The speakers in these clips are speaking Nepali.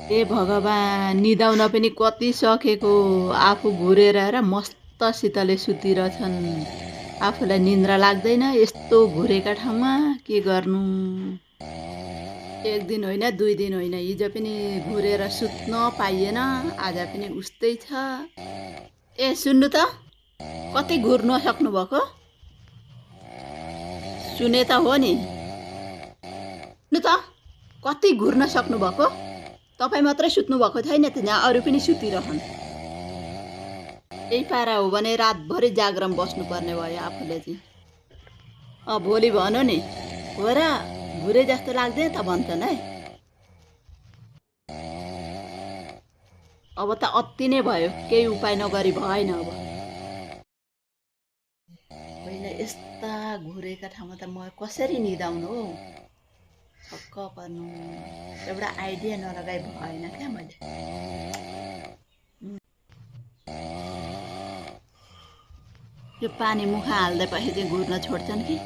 ए भगवान् निदाउन पनि कति सकेको आफू घुरेर र मस्तसितले सुतिरहेछन् आफूलाई निन्द्रा लाग्दैन यस्तो घुरेका ठाउँमा के गर्नु एक दिन होइन दुई दिन होइन हिजो पनि घुरेर सुत्न पाइएन आज पनि उस्तै छ ए सुन्नु त कति घुर्न सक्नुभएको सुने त हो नि सुन्नु त कति घुर्न सक्नुभएको तपाईँ मात्रै सुत्नुभएको छैन त यहाँ अरू पनि सुतिरहन् यही पारा हो भने रातभरि जागरम बस्नुपर्ने भयो आफूले चाहिँ भोलि भनौँ नि हो र घुरे जस्तो लाग्दैन त भन्छन् है अब त अति नै भयो केही उपाय नगरी भएन अब पहिला यस्ता घुरेका ठाउँमा त म कसरी निदाउनु हौ छक्क पर्नु एउटा आइडिया नलगाइ भएन क्या मैले यो पानी मुखा हाल्दै पछि चाहिँ घुर्न छोड्छन् कि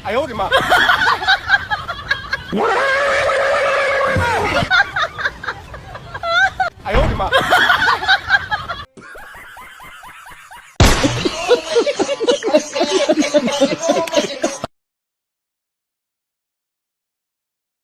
哎呦我的妈！